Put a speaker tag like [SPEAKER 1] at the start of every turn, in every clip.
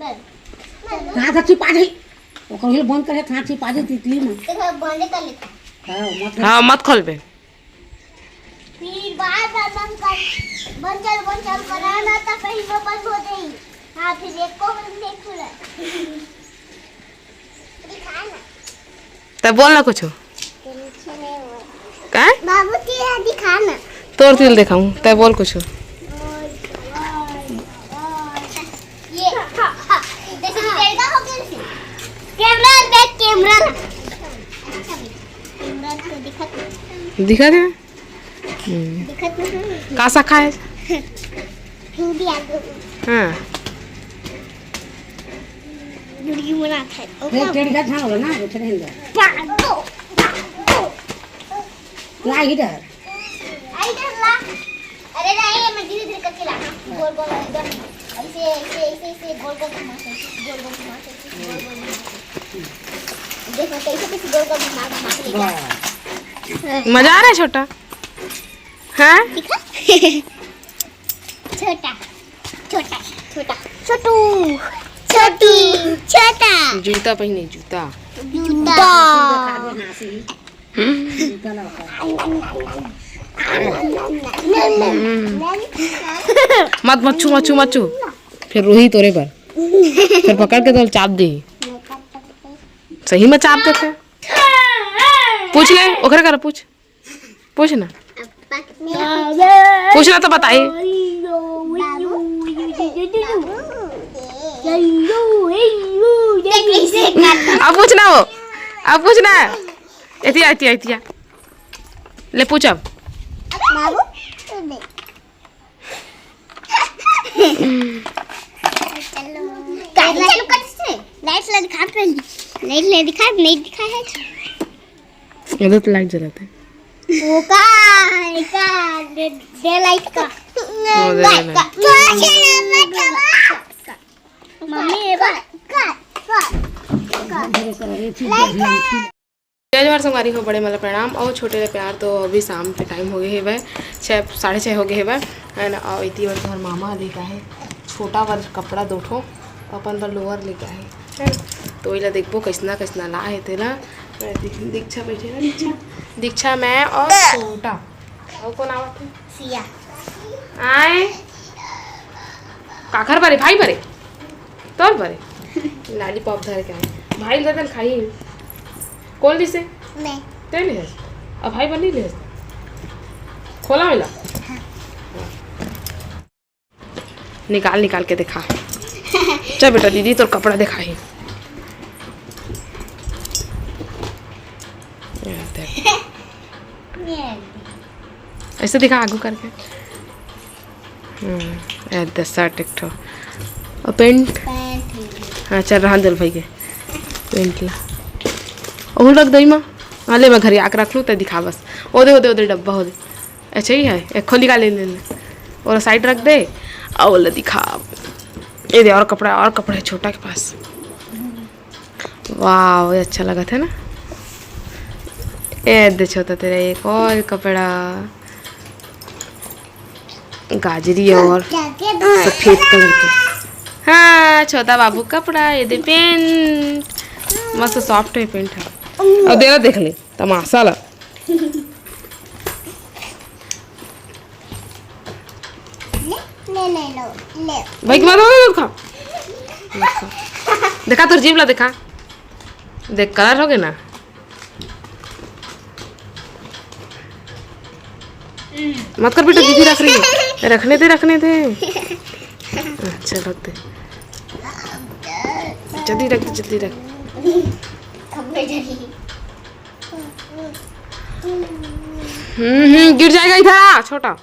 [SPEAKER 1] कहाँ था छिपा जाई वो कहीं बंद करे कहाँ छिपा जाई तितली में
[SPEAKER 2] देखो बंद कर लेता
[SPEAKER 3] हाँ मत खोल बे
[SPEAKER 2] फिर बार बंद कर कराना था कहीं वो बंद हो गई हाँ फिर एक को बंद नहीं खुला दिखाना
[SPEAKER 3] तब बोलना कुछ क्या
[SPEAKER 2] बाबू तेरा दिखाना
[SPEAKER 3] तोड़ तिल दिखाऊं तब बोल कुछ
[SPEAKER 2] ये जैसे तेरा हो गया कैमरा देख कैमरा कैमरा से
[SPEAKER 3] दिखा दे
[SPEAKER 2] दिखत नहीं
[SPEAKER 3] का सा खाए
[SPEAKER 2] हिंदी आगे
[SPEAKER 3] हाँ
[SPEAKER 2] मुर्गी बना था
[SPEAKER 1] ये टेढ़ी का छान होला ना उठे हिंदा
[SPEAKER 2] पागो
[SPEAKER 1] ला इधर
[SPEAKER 2] ला अरे नहीं मैं धीरे धीरे करके ला गोल गोल एकदम ऐसे गोल गोल घुमा से देखो कैसे गोल गोल घुमा के लेके
[SPEAKER 3] मजा आ रहा है छोटा हाँ
[SPEAKER 2] दिखा छोटा छोटा छोटा छोटू छोटी छोटा
[SPEAKER 3] जूता पहने जूता
[SPEAKER 2] जूता
[SPEAKER 3] मत मच्छू मच्छू मच्छू फिर रोही तोरे पर फिर पकड़ के तो चाप दे सही में चाप देते पूछ ले ओकरे कर पूछ ना पूछना तो बताइए अब पूछना वो अब पूछना एतिया ले पूछ अब
[SPEAKER 2] नहीं दिखा है
[SPEAKER 3] इधर तो लाइट जलाते
[SPEAKER 2] वो का डे लाइट का मम्मी
[SPEAKER 3] जय जवाहर संगवारी हो बड़े मतलब प्रणाम और छोटे ले प्यार तो अभी शाम के टाइम हो गए है वह 6 साढ़े 6 हो गए है वह एंड और इतनी बार तुम्हार मामा लेके आए छोटा वाला कपड़ा दो ठो अपन तो लोअर लेके आए तो इला देखबो कैसना ला है तेला दीक्षा बैठे ना दीक्षा मैं और छोटा और कौन आवत है
[SPEAKER 2] सिया
[SPEAKER 3] आए काखर बारे भाई बारे तोर बारे लॉलीपॉप धर के आए भाई ददन खाई कौन ली से
[SPEAKER 2] मैं
[SPEAKER 3] ते ले अब भाई बनी ले खोला मिला निकाल के दिखा चल बेटा दीदी तो कपड़ा दिखाई ऐसे दिखा आगू करके शर्ट एक ठो और पेंट हाँ चल रहा दिल भाई के पेंट ला और रख दई माँ हाँ ले मैं घर आकर रख लूँ तो दिखा बस ओदे डब्बा हो दे अच्छा ही है एक खोली का ले और साइड रख दे और बोले दिखा ये दे और कपड़ा है छोटा के पास वाह ये अच्छा लगा था ना ये दे छोटा तेरा एक और कपड़ा गाजरी और सफेद कलर के हाँ छोटा बाबू कपड़ा ये दे पेंट मस्त सॉफ्ट है पेंट है अब देना देख ले तमाशा ला
[SPEAKER 2] ले
[SPEAKER 3] भाई की खा देखा तो जीव ला देखा देख कलर हो गए ना मत कर बेटा दीदी रख रही है रखने दे अच्छा रख दे जल्दी रख गिर जाएगा इधर छोटा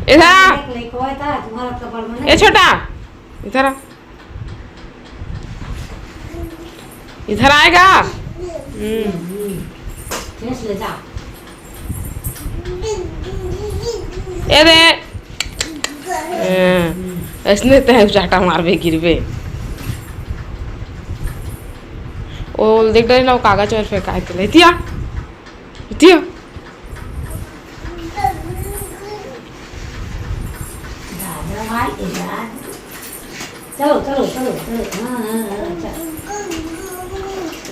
[SPEAKER 3] इधर छोटा इधर आएगा ये दे ऐसने तह चाटा मारबे गिरबे ओ देख रहे ना वो कागज और फेंका है इतिया
[SPEAKER 1] भाई यार चलो चलो चलो चलो हाँ चलो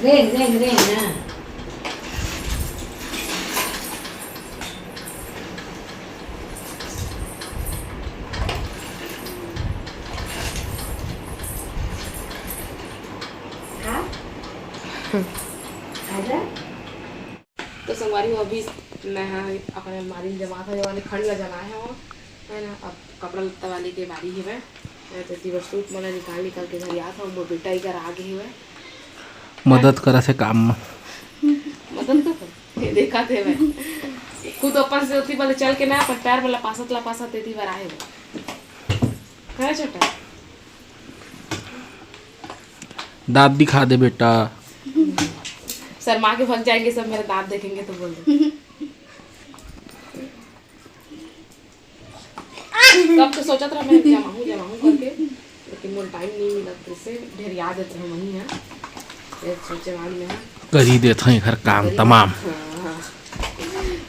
[SPEAKER 1] रेंग रेंग रेंग ना
[SPEAKER 3] तो संगवारी हो अभी मैं अपने अलमारी में जमा था जो वाले खंड ला जमा है ना। अब कपड़ा लत्ता वाली के बारी है मैं तो दिवस सूट मैंने निकाल के घर आता हूँ। वो बेटा ही घर आ गई है
[SPEAKER 4] मदद करा से काम में
[SPEAKER 3] मदद तो कर देखा थे मैं खुद अपन से उठी वाले चल के ना पर पैर वाला पासा तेती बार आए है छोटा
[SPEAKER 4] दांत दिखा दे बेटा।
[SPEAKER 3] शर्मा के भाग जाएंगे सब मेरे दांत देखेंगे तो बोल दो। तब तो सोचा था मैं जमाऊं करके लेकिन मुझे टाइम नहीं मिला तो इससे ढेर याद देते हैं वहीं है सोचे मान में
[SPEAKER 4] कर ही देते हैं घर काम तमाम।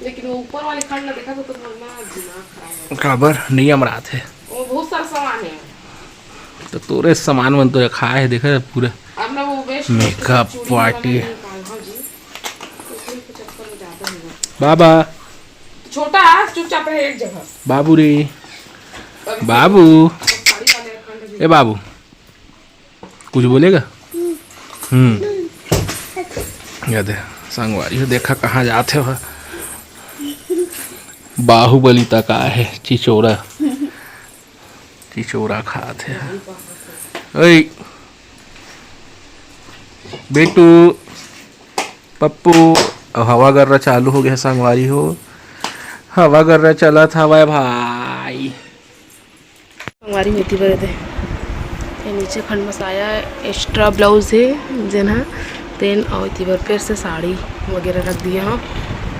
[SPEAKER 3] लेकिन वो ऊपर वाले खंड में देखा तो दिमाग खराब
[SPEAKER 4] खबर नहीं अमरा थे
[SPEAKER 3] वो बहुत सारा सामान है
[SPEAKER 4] तो तोरे सामान मन तो रखा है देखा पूरा
[SPEAKER 3] अब ना वो वेस्ट
[SPEAKER 4] मेकअप पार्टी। बाबा
[SPEAKER 3] छोटा चुपचाप रहे एक जगह
[SPEAKER 4] बाबू रे बाबू ए बाबू कुछ बोलेगा। याद है संगवारी हो देखा कहाँ जाते हो बाहुबली तक आए है चिचोरा खाते हैं। ओए बेटू पप्पू हवा गर्रा चालू हो गया संगवारी हो हवा गर्रा चला था वह भाई
[SPEAKER 3] संगवारी होती बड़े थे ये नीचे खंड मसाया एक्स्ट्रा ब्लाउज है जना तेन और इतनी बार फिर से साड़ी वगैरह रख दिया हाँ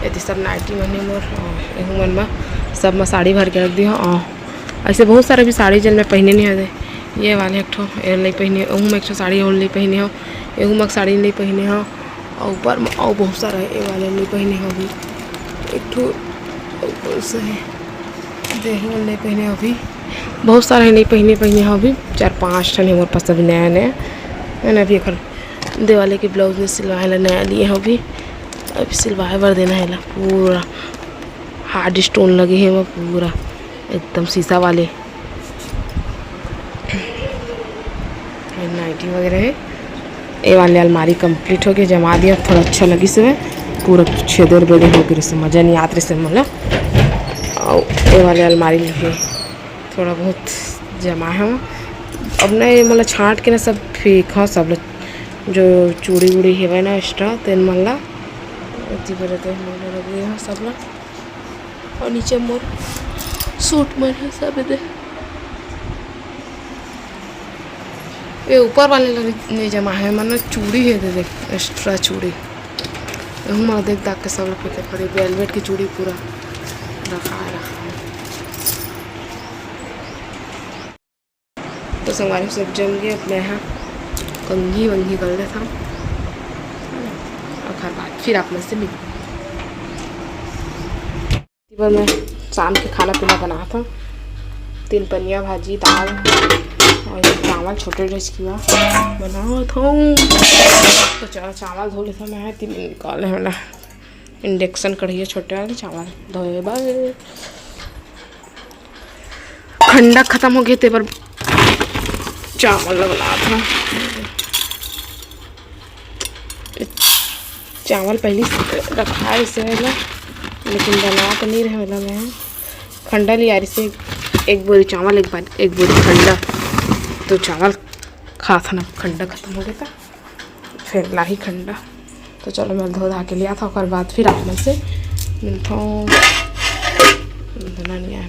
[SPEAKER 3] ये सब नाइटी मनी मोर मन में सब में साड़ी भर के रख दिया और ऐसे बहुत सारे भी साड़ी जल में पहने नहीं आते ये वाले एक ठो नहीं पहने हूँ में एक ठो साड़ी और नहीं पहने हो एहू में साड़ी नहीं पहने हो और ऊपर में और बहुत सारा ये वाले नहीं पहने हो अभी एक ठो ऊपर से देहू नहीं पहने हो अभी बहुत सारे नहीं पहने हो अभी 4-5 ठन हमारे पास अभी नया है ना। अभी एक दिवाली के ब्लाउज में सिलवाए ला नया लिए हो अभी सिलवाए बर देना है ला पूरा हार्ड स्टोन लगे हैं वो पूरा एकदम शीशा वाले नाइटी वगैरह है। ये वाले अलमारी कंप्लीट हो गया जमा दिया थोड़ा अच्छा लगी से पूरा छेदर बेदर हो गया मज़ा नहीं आता से मतलब और ये वाले अलमारी में थोड़ा बहुत जमा है अब नहीं मतलब छाँट के ना सब फेंक हाँ सब जो चूड़ी वूड़ी है ना एक्स्ट्रा तेन मल्ला लगे हाँ सब ला और नीचे मोर सूट मन है सब इधर ये ऊपर वाले नहीं जमा है मन चूड़ी है दे देख एक्स्ट्रा चूड़ी हम देख दाग के सब लोग फेंके पड़े वेलवेट की चूड़ी पूरा रखा है तो संगवारी सब जम गए अपने यहाँ कंघी वंघी कर ले था और घर बाद फिर अपने से मिल मैं शाम के खाना पीना बना था 3 पनिया भाजी दाल और चावल छोटे ड्रेस किया बना था तो चलो चावल धो लेता मैं 3 निकाले वाला इंडक्शन कढ़िया छोटे वाले चावल धोए बाद ठंडा ख़त्म हो गया थे पर चावल लगना था चावल पहले रखा है इसे वाला लेकिन बना तो नहीं रहे वाला मैं खंडा लिया इसे 1 बोरी चावल एक बोरी खंडा तो चावल खा था ना खंडा ख़त्म हो गया था फिर लाही खंडा तो चलो मैं धो धा के लिया था और बाद फिर आप में से मिलता हूँ नहीं आया